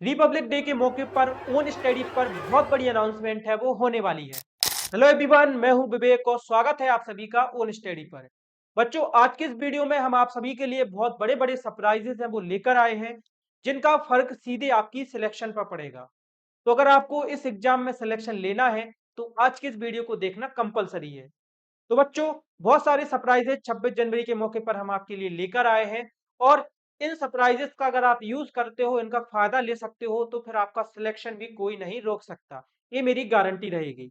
Republic day के मौके पर ओन स्टडी पर बहुत बड़ी अनाउंसमेंट है वो होने वाली है। हेलो एवरीवन, मैं हूं विवेक और स्वागत है आप सभी का ओन स्टडी पर। बच्चों, आज के इस वीडियो में हम आप सभी के लिए बहुत बड़े बड़े सरप्राइजेस हैं वो लेकर आए हैं, जिनका फर्क सीधे आपकी सिलेक्शन पर पड़ेगा। तो अगर आपको इस एग्जाम में सिलेक्शन लेना है तो आज की इस वीडियो को देखना कंपलसरी है। तो बच्चों, बहुत सारे सरप्राइजेस 26 जनवरी के मौके पर हम आपके लिए लेकर आए हैं और इन सरप्राइजेस का अगर आप यूज करते हो, इनका फायदा ले सकते हो, तो फिर आपका सिलेक्शन भी कोई नहीं रोक सकता। ये मेरी गारंटी रहेगी।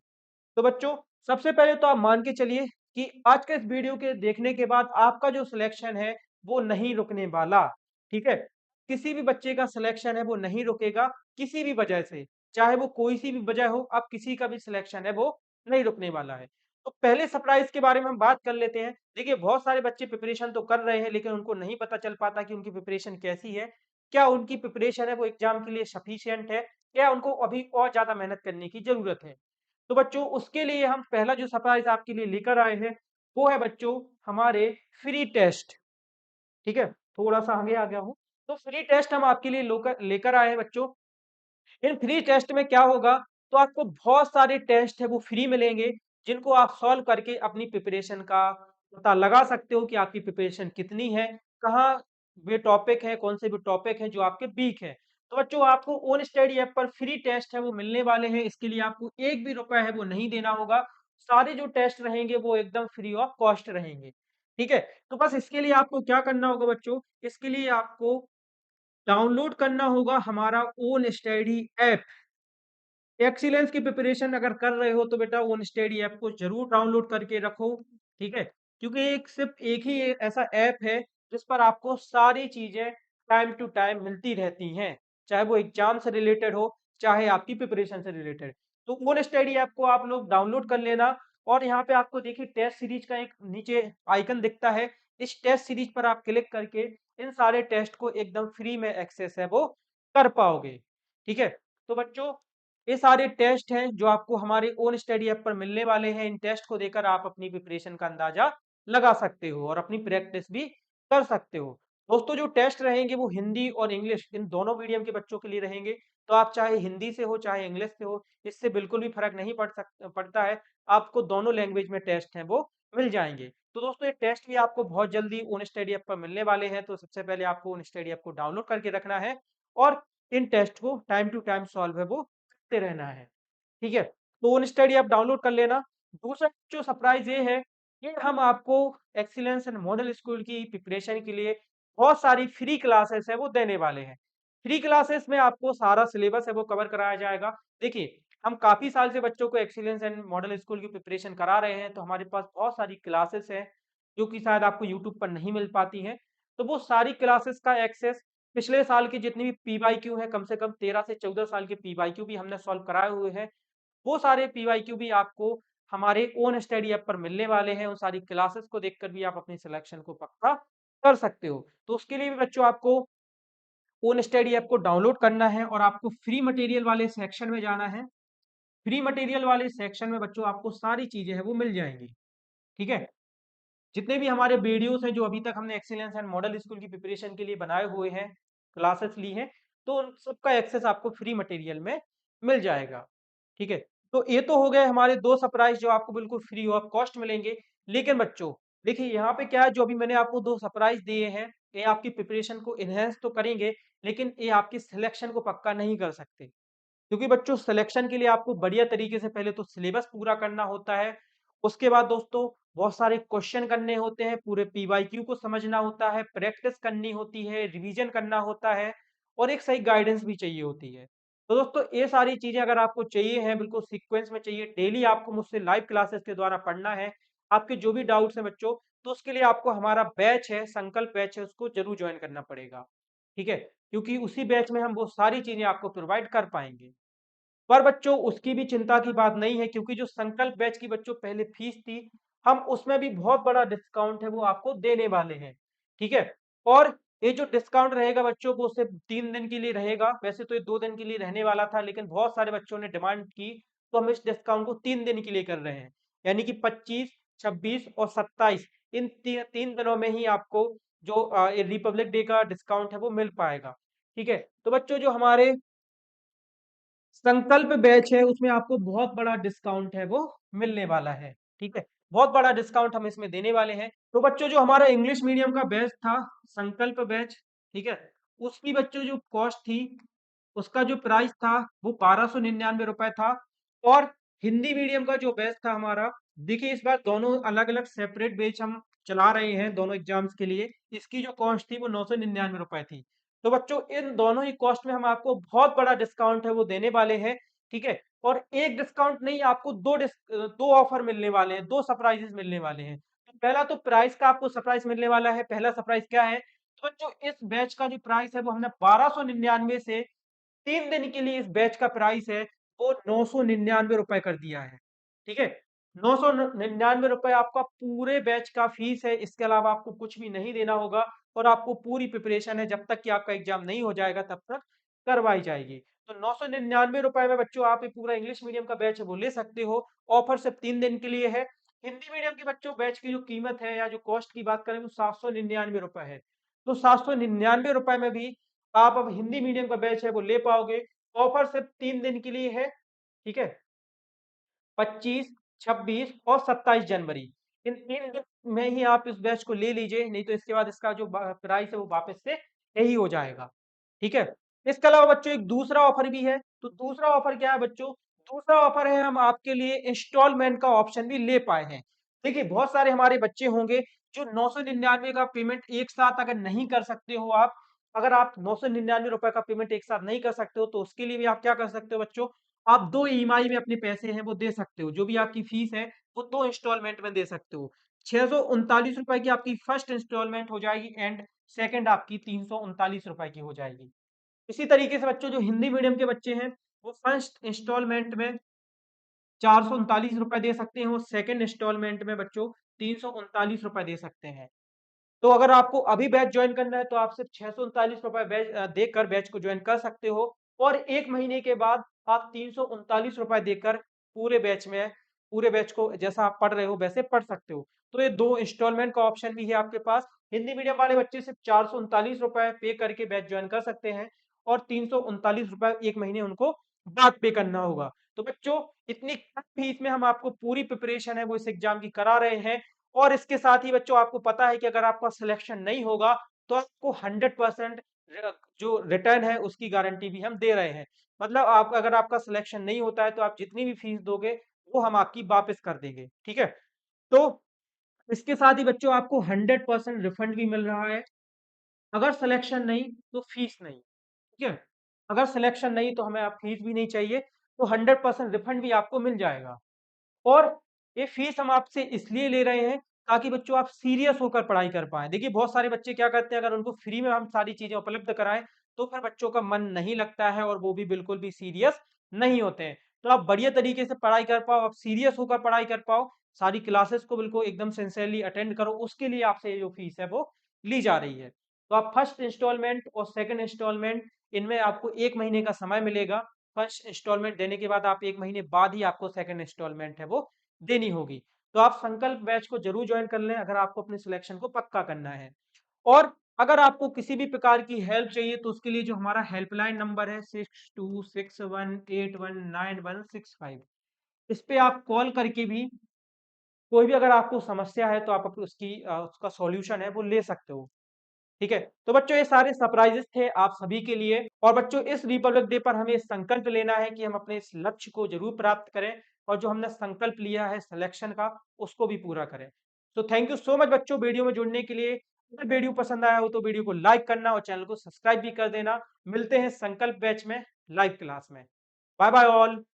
तो बच्चों, सबसे पहले तो आप मान के चलिए कि आज के इस वीडियो के देखने के बाद आपका जो सिलेक्शन है वो नहीं रुकने वाला। ठीक है, किसी भी बच्चे का सिलेक्शन है वो नहीं रुकेगा किसी भी वजह से, चाहे वो कोई सी भी वजह हो। अब किसी का भी सिलेक्शन है वो नहीं रुकने वाला है। तो पहले सरप्राइज के बारे में हम बात कर लेते हैं। देखिए, बहुत सारे बच्चे प्रिपरेशन तो कर रहे हैं लेकिन उनको नहीं पता चल पाता कि उनकी प्रिपरेशन कैसी है। क्या उनकी प्रिपरेशन है वो एग्जाम के लिए सफिशिएंट है, या उनको अभी और ज्यादा मेहनत करने की जरूरत है। तो बच्चों, उसके लिए हम पहला जो सरप्राइज आपके लिए लेकर आए हैं वो है बच्चों हमारे फ्री टेस्ट। ठीक है, थोड़ा सा आगे आ गया हूँ। तो फ्री टेस्ट हम आपके लिए लेकर आए हैं बच्चों। इन फ्री टेस्ट में क्या होगा, तो आपको बहुत सारे टेस्ट है वो फ्री मिलेंगे, जिनको आप सॉल्व करके अपनी प्रिपरेशन का पता लगा सकते हो कि आपकी प्रिपरेशन कितनी है, कहाँ वे टॉपिक है, कौन से भी टॉपिक है जो आपके वीक है। तो बच्चों, आपको ओन स्टडी ऐप पर फ्री टेस्ट है वो मिलने वाले हैं। इसके लिए आपको एक भी रुपया है वो नहीं देना होगा। सारे जो टेस्ट रहेंगे वो एकदम फ्री ऑफ कॉस्ट रहेंगे। ठीक है, तो बस इसके लिए आपको क्या करना होगा बच्चों, इसके लिए आपको डाउनलोड करना होगा हमारा ओन स्टडी ऐप। एक्सीलेंस की प्रिपरेशन अगर कर रहे हो तो बेटा ओन स्टडी ऐप को जरूर डाउनलोड करके रखो। ठीक है, क्योंकि एक सिर्फ एक ही ऐसा ऐप है जिस पर आपको सारी चीजें टाइम टू टाइम मिलती रहती हैं, चाहे वो एग्जाम से रिलेटेड हो, चाहे आपकी प्रिपरेशन से रिलेटेड। तो ओन स्टडी ऐप को आप लोग डाउनलोड कर लेना। और यहाँ पे आपको देखिए टेस्ट सीरीज का एक नीचे आइकन दिखता है। इस टेस्ट सीरीज पर आप क्लिक करके इन सारे टेस्ट को एकदम फ्री में एक्सेस है वो कर पाओगे। ठीक है, तो बच्चों, ये सारे टेस्ट हैं जो आपको हमारे ओन स्टडी ऐप पर मिलने वाले हैं। इन टेस्ट को देकर आप अपनी प्रिपरेशन का अंदाजा लगा सकते हो और अपनी प्रैक्टिस भी कर सकते हो। दोस्तों, जो टेस्ट रहेंगे वो हिंदी और इंग्लिश इन दोनों मीडियम के बच्चों के लिए रहेंगे। तो आप चाहे हिंदी से हो चाहे इंग्लिश से हो, इससे बिल्कुल भी फर्क नहीं पड़ता है। आपको दोनों लैंग्वेज में टेस्ट हैं वो मिल जाएंगे। तो दोस्तों, ये टेस्ट भी आपको बहुत जल्दी ओन स्टडी ऐप पर मिलने वाले हैं। तो सबसे पहले आपको ओन स्टडी ऐप को डाउनलोड करके रखना है और इन टेस्ट को टाइम टू टाइम सॉल्व है वो करते रहना है। ठीक है, तो ओन स्टडी आप डाउनलोड कर लेना। दूसरा जो सरप्राइज ये है कि हम आपको एक्सीलेंस एंड मॉडल स्कूल की प्रिपरेशन के लिए बहुत सारी फ्री क्लासेस है वो देने वाले हैं। फ्री क्लासेस में आपको सारा सिलेबस है वो कवर कराया जाएगा। देखिए, हम काफी साल से बच्चों को एक्सीलेंस एंड मॉडल स्कूल की प्रिपरेशन करा रहे हैं, तो हमारे पास बहुत सारी क्लासेस हैं जो कि शायद आपको यूट्यूब पर नहीं मिल पाती हैं। तो वो सारी क्लासेस का एक्सेस, पिछले साल की जितनी भी पीवाईक्यू है, कम से कम 13 से 14 साल के पीवाईक्यू भी हमने सॉल्व कराए हुए हैं। वो सारे पीवाईक्यू भी आपको हमारे ओन स्टडी ऐप पर मिलने वाले हैं। उन सारी क्लासेस को देखकर भी आप अपनी सिलेक्शन को पक्का कर सकते हो। तो उसके लिए भी बच्चों आपको ओन स्टडी ऐप को डाउनलोड करना है और आपको फ्री मटेरियल वाले सेक्शन में जाना है। फ्री मटेरियल वाले सेक्शन में बच्चों आपको सारी चीजें हैं वो मिल जाएंगी। ठीक है, जितने भी हमारे वीडियोस हैं जो अभी तक हमने एक्सीलेंस एंड मॉडल स्कूल की प्रिपरेशन के लिए बनाए हुए हैं, क्लासेस ली हैं, तो उन सबका एक्सेस आपको फ्री मटेरियल में मिल जाएगा। ठीक है, तो ये तो हो गए हमारे दो सरप्राइज जो आपको बिल्कुल फ्री ऑफ कॉस्ट मिलेंगे। लेकिन बच्चों, देखिए यहाँ पे क्या है, जो अभी मैंने आपको दो सरप्राइज दिए हैं, ये आपकी प्रिपरेशन को इनहेंस तो करेंगे लेकिन ये आपकी सिलेक्शन को पक्का नहीं कर सकते। क्योंकि बच्चों, सिलेक्शन के लिए आपको बढ़िया तरीके से पहले तो सिलेबस पूरा करना होता है। उसके बाद दोस्तों बहुत सारे क्वेश्चन करने होते हैं, पूरे पीवाईक्यू को समझना होता है, प्रैक्टिस करनी होती है, रिवीजन करना होता है और एक सही गाइडेंस भी चाहिए होती है। तो दोस्तों, ये सारी चीजें अगर आपको चाहिए हैं, बिल्कुल सीक्वेंस में चाहिए, डेली आपको मुझसे लाइव क्लासेस के द्वारा पढ़ना है, आपके जो भी डाउट्स हैं बच्चों, तो उसके लिए आपको हमारा बैच है, संकल्प बैच है, उसको जरूर ज्वाइन करना पड़ेगा। ठीक है, क्योंकि उसी बैच में हम वो सारी चीजें आपको प्रोवाइड कर पाएंगे। पर बच्चों, उसकी भी चिंता की बात नहीं है, क्योंकि जो संकल्प बैच की बच्चों पहले फीस थी, हम उसमें भी बहुत बड़ा डिस्काउंट है वो आपको देने वाले हैं। ठीक है, और ये जो डिस्काउंट रहेगा बच्चों वो सिर्फ 3 दिन के लिए रहेगा। वैसे तो ये 2 दिन के लिए रहने वाला था, लेकिन बहुत सारे बच्चों ने डिमांड की, तो हम इस डिस्काउंट को 3 दिन के लिए कर रहे हैं। यानी कि 25, 26 और 27, इन 3 दिनों में ही आपको जो रिपब्लिक डे का डिस्काउंट है वो मिल पाएगा। ठीक है, तो बच्चों, जो हमारे संकल्प बैच है उसमें आपको बहुत बड़ा डिस्काउंट है वो मिलने वाला है। ठीक है, बहुत बड़ा डिस्काउंट हम इसमें देने वाले हैं। तो बच्चों जो हमारा इंग्लिश मीडियम का बैच था संकल्प बैच, ठीक है, उसकी बच्चों जो कॉस्ट थी, उसका जो प्राइस था वो 1299 रुपए था। और हिंदी मीडियम का जो बैच था हमारा, देखिए इस बार दोनों अलग अलग सेपरेट बैच हम चला रहे हैं दोनों एग्जाम्स के लिए। इसकी जो कॉस्ट थी वो 999 रुपए थी। तो बच्चों इन दोनों ही कॉस्ट में हम आपको बहुत बड़ा डिस्काउंट है वो देने वाले हैं। ठीक है, और एक डिस्काउंट नहीं, आपको दो ऑफर मिलने वाले हैं, दो सरप्राइजेस मिलने वाले हैं। तो पहला तो प्राइस का आपको सरप्राइज मिलने वाला है। पहला सरप्राइज क्या है? तो बच्चों इस बैच का जो प्राइस है वो हमने 1299 से 3 दिन के लिए इस बैच का प्राइस है वो 999 रुपए कर दिया है। ठीक है, 999 रुपए आपका पूरे बैच का फीस है। इसके अलावा आपको कुछ भी नहीं देना होगा और आपको पूरी प्रिपरेशन है, जब तक कि आपका एग्जाम नहीं हो जाएगा तब तक करवाई जाएगी। तो 999 रुपए में बच्चों आप ये पूरा इंग्लिश मीडियम का बैच है वो ले सकते हो। ऑफर सिर्फ 3 दिन के लिए है। हिंदी मीडियम के बच्चों बैच की जो कीमत है या जो कॉस्ट की बात करें वो 799 रुपए है। तो 799 रुपए में भी आप अब हिंदी मीडियम का बैच है वो ले पाओगे। ऑफर सिर्फ 3 दिन के लिए है। ठीक है, 25, 26 और 27 जनवरी, इन 3 दिन में ही आप इस बैच को ले लीजिए, नहीं तो इसके बाद इसका जो प्राइस है वो वापस से यही हो जाएगा। ठीक है, इसके अलावा बच्चों एक दूसरा ऑफर भी है। तो दूसरा ऑफर क्या है बच्चों? दूसरा ऑफर है हम आपके लिए इंस्टॉलमेंट का ऑप्शन भी ले पाए हैं। देखिए बहुत सारे हमारे बच्चे होंगे जो 999 का पेमेंट एक साथ अगर नहीं कर सकते हो आप, अगर आप 999 रुपए का पेमेंट एक साथ नहीं कर सकते हो तो उसके लिए भी आप क्या कर सकते हो बच्चों, आप दो ईएमआई में अपने पैसे हैं वो दे सकते हो। जो भी आपकी फीस है वो दो इंस्टॉलमेंट में दे सकते हो। 639 रुपए की आपकी फर्स्ट इंस्टॉलमेंट हो जाएगी एंड सेकंड आपकी 339 रुपए की हो जाएगी। इसी तरीके से बच्चों जो हिंदी मीडियम के बच्चे हैं वो फर्स्ट इंस्टॉलमेंट में 439 रुपए दे सकते हैं, वो सेकंड इंस्टॉलमेंट में बच्चों 339 रुपए दे सकते हैं। तो अगर आपको अभी बैच ज्वाइन करना है तो आप सिर्फ 639 रुपए देकर बैच को ज्वाइन कर सकते हो। और 1 महीने के बाद आप 339 रुपए देकर पूरे बैच को जैसा आप पढ़ रहे हो वैसे पढ़ सकते हो। तो ये दो इंस्टॉलमेंट का ऑप्शन भी है आपके पास। हिंदी मीडियम वाले बच्चे सिर्फ 439 रुपए पे करके बैच ज्वाइन कर सकते हैं और 339 रुपए 1 महीने उनको बाद पे करना होगा। तो बच्चों इतनी कम फीस में हम आपको पूरी प्रिपरेशन है वो इस एग्जाम की करा रहे हैं। और इसके साथ ही बच्चों आपको पता है कि अगर आपका सिलेक्शन नहीं होगा तो आपको 100% जो रिटर्न है उसकी गारंटी भी हम दे रहे हैं। मतलब आप अगर आपका सिलेक्शन नहीं होता है तो आप जितनी भी फीस दोगे वो हम आपकी वापस कर देंगे। ठीक है, तो इसके साथ ही बच्चों आपको 100% रिफंड भी मिल रहा है। अगर सिलेक्शन नहीं तो फीस नहीं। ठीक है, अगर सिलेक्शन नहीं तो हमें आप फीस भी नहीं चाहिए, तो 100% रिफंड भी आपको मिल जाएगा। और ये फीस हम आपसे इसलिए ले रहे हैं ताकि बच्चों आप सीरियस होकर पढ़ाई कर पाएँ। देखिए बहुत सारे बच्चे क्या करते हैं, अगर उनको फ्री में हम सारी चीज़ें उपलब्ध कराएँ तो फिर बच्चों का मन नहीं लगता है और वो भी बिल्कुल भी सीरियस नहीं होते हैं। तो आप बढ़िया तरीके से पढ़ाई कर पाओ, आप सीरियस होकर पढ़ाई कर पाओ, सारी क्लासेस को बिल्कुल एकदम सिंसियरली अटेंड करो, उसके लिए आपसे ये जो फीस है वो ली जा रही है। तो आप फर्स्ट इंस्टॉलमेंट और सेकंड इंस्टॉलमेंट इनमें आपको 1 महीने का समय मिलेगा। फर्स्ट इंस्टॉलमेंट देने के बाद आप 1 महीने बाद ही आपको सेकंड इंस्टॉलमेंट है वो देनी होगी। तो आप संकल्प बैच को जरूर ज्वाइन कर लें अगर आपको अपने सिलेक्शन को पक्का करना है। और अगर आपको किसी भी प्रकार की हेल्प चाहिए तो उसके लिए जो हमारा हेल्पलाइन नंबर है 6261819165, इस पे आप कॉल करके भी कोई भी अगर आपको समस्या है तो आप उसका सॉल्यूशन है वो ले सकते हो। ठीक है, तो बच्चों ये सारे सरप्राइजेस थे आप सभी के लिए। और बच्चों इस रिपब्लिक डे पर हमें संकल्प लेना है कि हम अपने इस लक्ष्य को जरूर प्राप्त करें और जो हमने संकल्प लिया है सिलेक्शन का उसको भी पूरा करें। तो थैंक यू सो मच बच्चों वीडियो में जुड़ने के लिए। अगर वीडियो पसंद आया हो तो वीडियो को लाइक करना और चैनल को सब्सक्राइब भी कर देना। मिलते हैं संकल्प बैच में लाइव क्लास में। Bye bye all.